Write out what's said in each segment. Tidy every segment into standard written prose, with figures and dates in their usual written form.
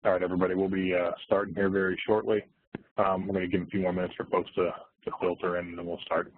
All right, everybody, we'll be starting here very shortly. We're going to give a few more minutes for folks to filter in, and then we'll start.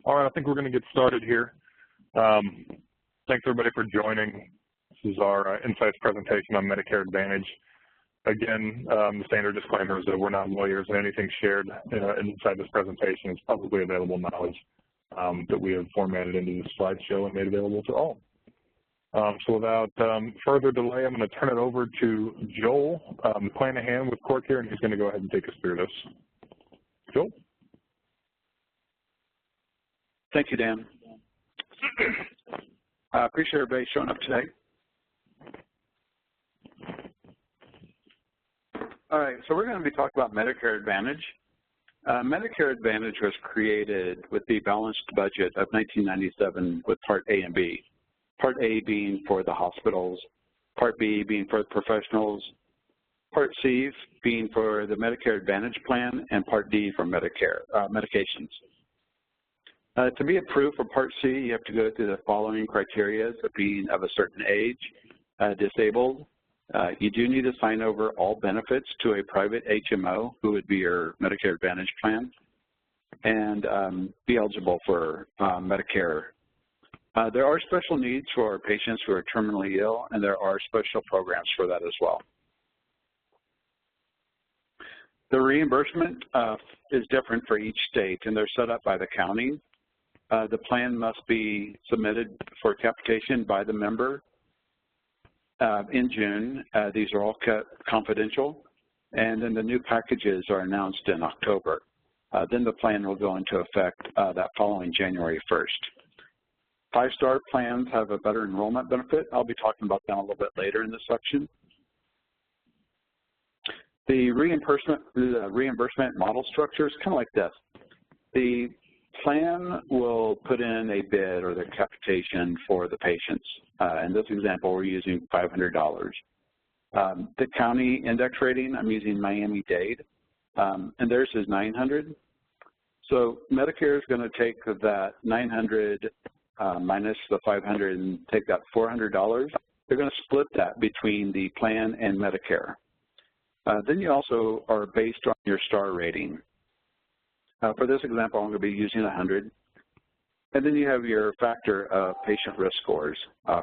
All right, I think we're going to get started here. Thanks, everybody, for joining. This is our Insights presentation on Medicare Advantage. Again, the standard disclaimer is that we're not lawyers, and anything shared inside this presentation is publicly available knowledge that we have formatted into the slideshow and made available to all. So without further delay, I'm going to turn it over to Joel Planahan with CoreCare, and he's going to go ahead and take us through this. Joel? Thank you, Dan. I appreciate everybody showing up today. All right, so we're going to be talking about Medicare Advantage. Medicare Advantage was created with the balanced budget of 1997 with Part A and B. Part A being for the hospitals, Part B being for the professionals, Part C being for the Medicare Advantage plan, and Part D for Medicare medications. To be approved for Part C, you have to go through the following criteria of being of a certain age, disabled. You do need to sign over all benefits to a private HMO, who would be your Medicare Advantage plan, and be eligible for Medicare. There are special needs for patients who are terminally ill, and there are special programs for that as well. The reimbursement is different for each state, and they're set up by the county. The plan must be submitted for capitation by the member in June. These are all kept confidential, and then the new packages are announced in October. Then the plan will go into effect that following January 1st. Five-star plans have a better enrollment benefit. I'll be talking about that a little bit later in this section. The reimbursement model structure is kind of like this. The plan will put in a bid or the capitation for the patients. In this example, we're using $500. The county index rating, I'm using Miami-Dade, and theirs is $900. So Medicare is going to take that $900 minus the $500 and take that $400. They're going to split that between the plan and Medicare. Then you also are based on your star rating. For this example, I'm going to be using 100. And then you have your factor of patient risk scores.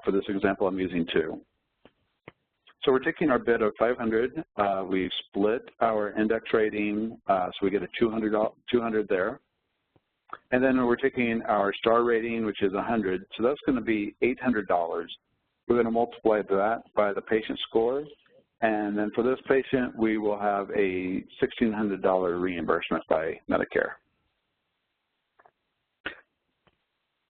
For this example, I'm using 2. So we're taking our bid of 500. We split our index rating, so we get a 200 there. And then we're taking our star rating, which is 100. So that's going to be $800. We're going to multiply that by the patient score. And then for this patient, we will have a $1,600 reimbursement by Medicare.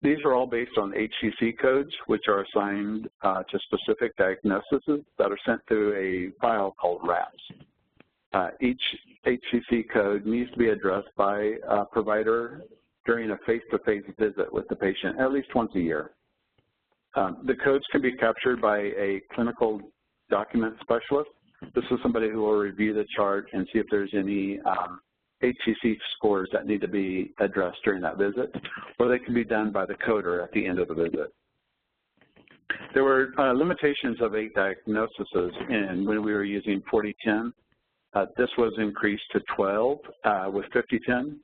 These are all based on HTC codes, which are assigned to specific diagnoses that are sent through a file called RAPS. Each HTC code needs to be addressed by a provider during a face-to-face visit with the patient at least once a year. The codes can be captured by a clinical document specialist. This is somebody who will review the chart and see if there's any HTC scores that need to be addressed during that visit, or they can be done by the coder at the end of the visit. There were limitations of 8 diagnoses when we were using 4010. This was increased to 12 with 5010.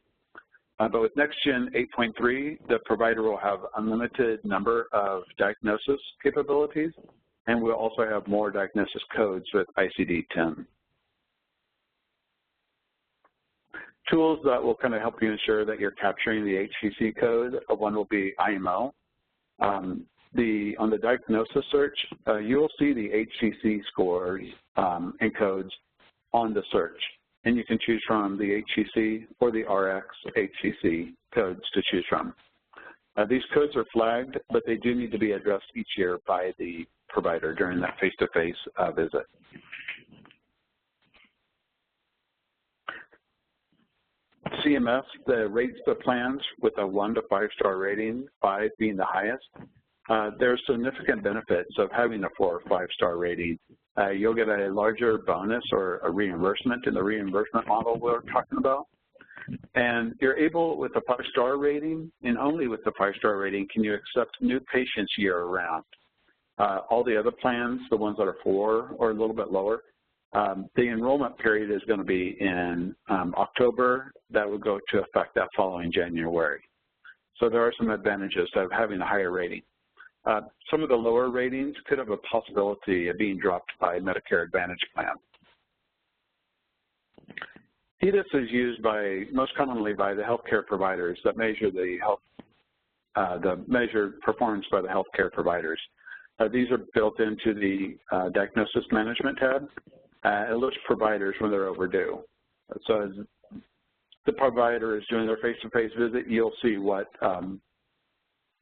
But with Nextgen 8.3, the provider will have unlimited number of diagnosis capabilities, and we'll also have more diagnosis codes with ICD-10. Tools that will kind of help you ensure that you're capturing the HTC code. One will be IMO. On the diagnosis search, you will see the HTC scores and codes on the search. And you can choose from the HTC or the RX HTC codes to choose from. These codes are flagged, but they do need to be addressed each year by the provider during that face-to-face visit. CMS rates the plans with a 1 to 5-star rating, 5 being the highest. There are significant benefits of having a 4 or 5-star rating. You'll get a larger bonus or a reimbursement in the reimbursement model we're talking about. And you're able, with a 5-star rating, and only with the 5-star rating, can you accept new patients year-round. All the other plans, the ones that are 4 or a little bit lower, the enrollment period is going to be in October. That will go to effect that following January. So there are some advantages of having a higher rating. Some of the lower ratings could have a possibility of being dropped by Medicare Advantage plan. Fetus is used most commonly by the healthcare providers that measure the measured performance by the healthcare providers. These are built into the Diagnosis Management tab. It lists providers when they're overdue. So as the provider is doing their face-to-face visit, you'll see what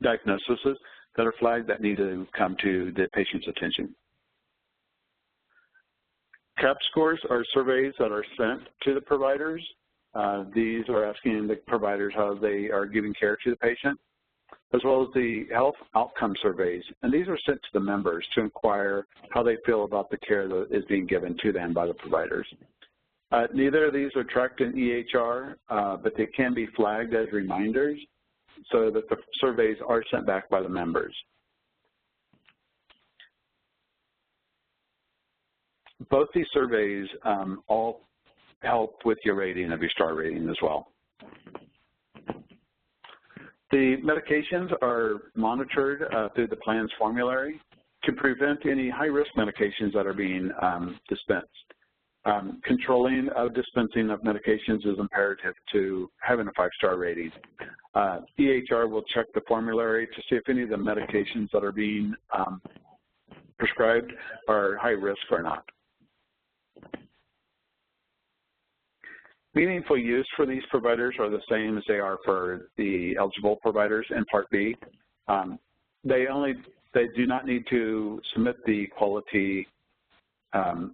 diagnoses that are flagged that need to come to the patient's attention. CAP scores are surveys that are sent to the providers. These are asking the providers how they are giving care to the patient, as well as the health outcome surveys. And these are sent to the members to inquire how they feel about the care that is being given to them by the providers. Neither of these are tracked in EHR, but they can be flagged as reminders so that the surveys are sent back by the members. Both these surveys all help with your rating of your star rating as well. The medications are monitored through the plan's formulary to prevent any high-risk medications that are being dispensed. Controlling of dispensing of medications is imperative to having a 5-star rating. EHR will check the formulary to see if any of the medications that are being prescribed are high risk or not. Meaningful use for these providers are the same as they are for the eligible providers in Part B. They do not need to submit the quality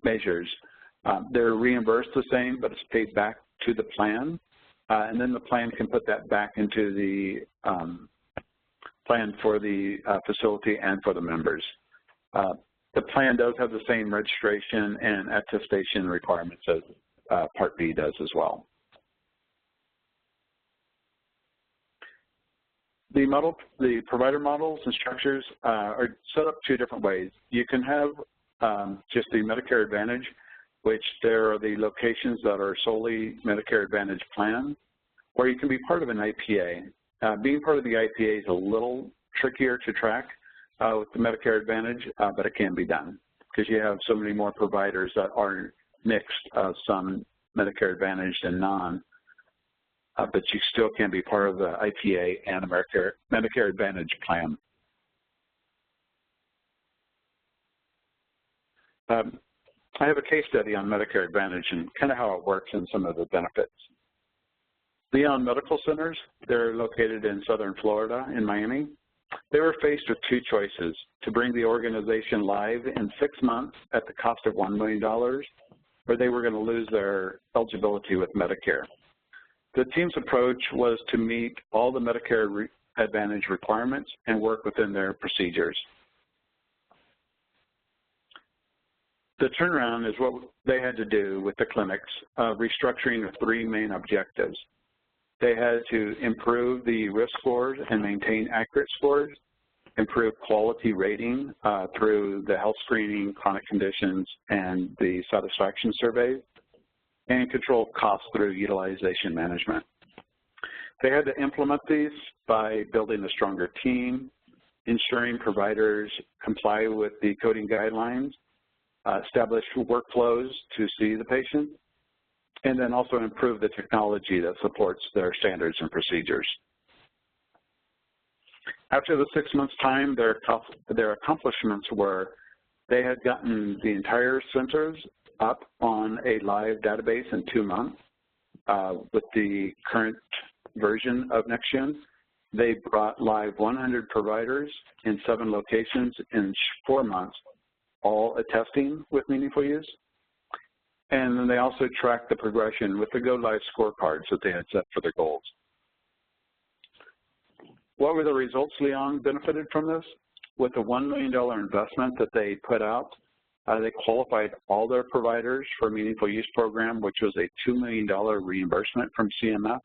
measures. They're reimbursed the same, but it's paid back to the plan, and then the plan can put that back into the plan for the facility and for the members. The plan does have the same registration and attestation requirements as Part B does as well. The provider models and structures are set up 2 different ways. You can have just the Medicare Advantage, which there are the locations that are solely Medicare Advantage plan, or you can be part of an IPA. Being part of the IPA is a little trickier to track with the Medicare Advantage, but it can be done because you have so many more providers that are mixed, some Medicare Advantage and non, but you still can be part of the IPA and a Medicare Advantage plan. I have a case study on Medicare Advantage and kind of how it works and some of the benefits. Leon Medical Centers, they're located in southern Florida in Miami. They were faced with 2 choices: to bring the organization live in 6 months at the cost of $1 million, or they were going to lose their eligibility with Medicare. The team's approach was to meet all the Medicare Advantage requirements and work within their procedures. The turnaround is what they had to do with the clinics, restructuring of 3 main objectives. They had to improve the risk scores and maintain accurate scores, improve quality rating through the health screening, chronic conditions, and the satisfaction surveys, and control costs through utilization management. They had to implement these by building a stronger team, ensuring providers comply with the coding guidelines, establish workflows to see the patient, and then also improve the technology that supports their standards and procedures. After the 6 months' time, their accomplishments were they had gotten the entire centers up on a live database in 2 months with the current version of Nextgen. They brought live 100 providers in 7 locations in 4 months, all attesting with meaningful use. And then they also tracked the progression with the Go Live scorecards that they had set for their goals. What were the results Leon benefited from this? With the $1 million investment that they put out, they qualified all their providers for a Meaningful Use program, which was a $2 million reimbursement from CMS.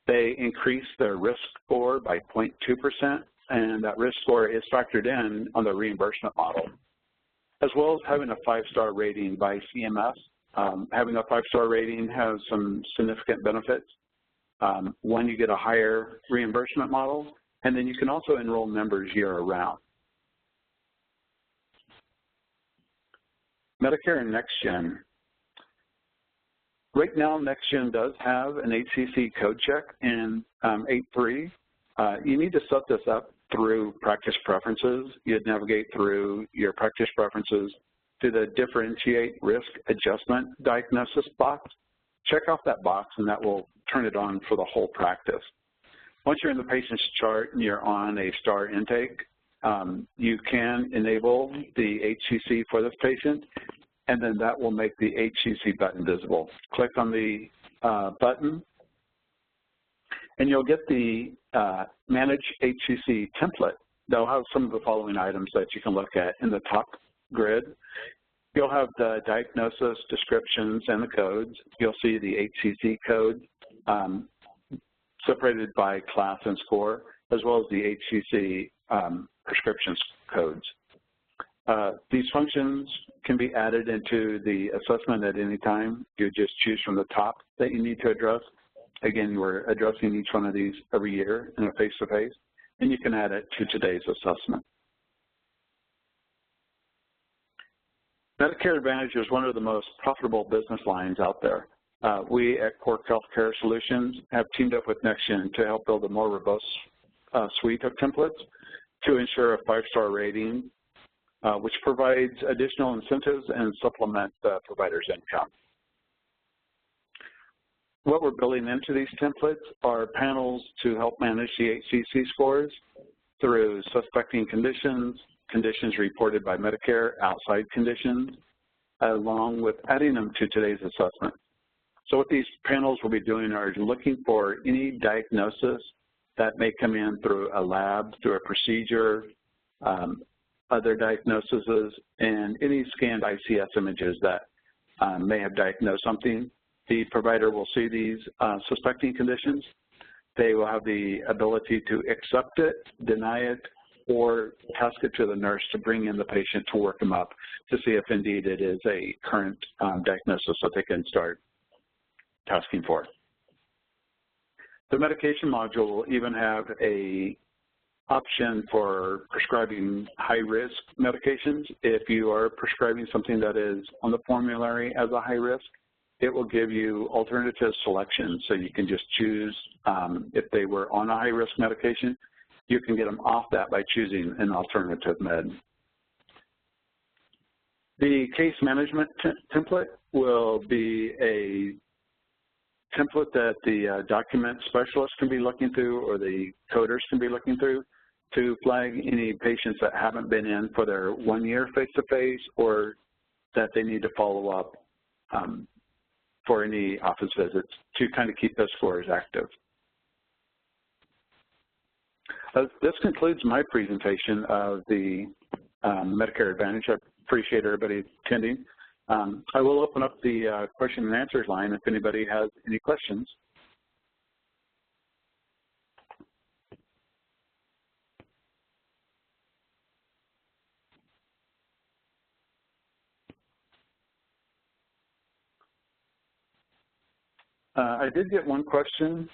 They increased their risk score by 0.2%, and that risk score is factored in on the reimbursement model, as well as having a 5-star rating by CMS. Having a 5-star rating has some significant benefits. One, you get a higher reimbursement model, and then you can also enroll members year-round. Medicare and Nextgen. Right now, Nextgen does have an HTC code check in 8.3. You need to set this up through practice preferences. You'd navigate through your practice preferences to the differentiate risk adjustment diagnosis box. Check off that box and that will turn it on for the whole practice. Once you're in the patient's chart and you're on a STAR intake, you can enable the HTC for this patient, and then that will make the HTC button visible. Click on the button, and you'll get the Manage HTC template. They'll have some of the following items that you can look at in the top grid. You'll have the diagnosis, descriptions, and the codes. You'll see the HTC code separated by class and score, as well as the HTC prescription codes. These functions can be added into the assessment at any time. You just choose from the top that you need to address. Again, we're addressing each one of these every year in a face-to-face, and you can add it to today's assessment. Medicare Advantage is one of the most profitable business lines out there. We at Cork Healthcare Solutions have teamed up with Nextgen to help build a more robust suite of templates to ensure a 5-star rating, which provides additional incentives and supplement the provider's income. What we're building into these templates are panels to help manage the HTC scores through suspecting conditions, conditions reported by Medicare, outside conditions, along with adding them to today's assessment. So what these panels will be doing are looking for any diagnosis that may come in through a lab, through a procedure, other diagnoses, and any scanned ICS images that may have diagnosed something. The provider will see these suspecting conditions. They will have the ability to accept it, deny it, or task it to the nurse to bring in the patient to work them up to see if indeed it is a current diagnosis that they can start tasking for. The medication module will even have a option for prescribing high-risk medications. If you are prescribing something that is on the formulary as a high risk, it will give you alternative selections, so you can just choose if they were on a high-risk medication, you can get them off that by choosing an alternative med. The case management template will be a template that the document specialist can be looking through or the coders can be looking through to flag any patients that haven't been in for their 1-year face-to-face or that they need to follow up for any office visits to kind of keep those scores active. This concludes my presentation of the Medicare Advantage. I appreciate everybody attending. I will open up the question and answers line if anybody has any questions. I did get one question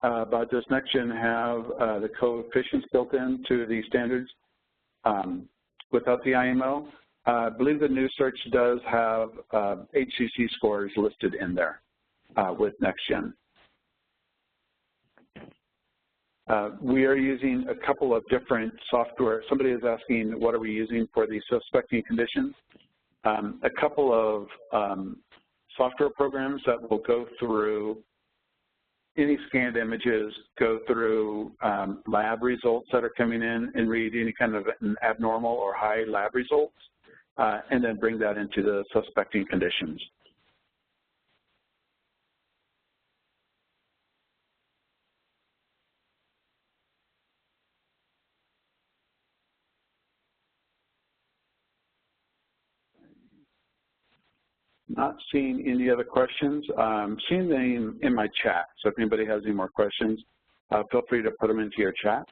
about does Nextgen have the coefficients built into the standards without the IMO. I believe the new search does have HTC scores listed in there with Nextgen. We are using a couple of different software. Somebody is asking what are we using for the suspecting conditions. A couple of software programs that will go through any scanned images, go through lab results that are coming in and read any kind of an abnormal or high lab results, and then bring that into the suspecting conditions. Not seeing any other questions. Seeing them in my chat, so if anybody has any more questions, feel free to put them into your chat.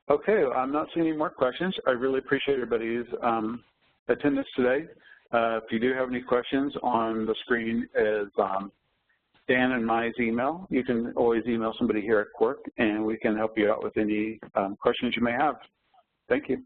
Okay, I'm not seeing any more questions. I really appreciate everybody's attendance today. If you do have any questions, on the screen is Dan and my email. You can always email somebody here at Quirk, and we can help you out with any questions you may have. Thank you.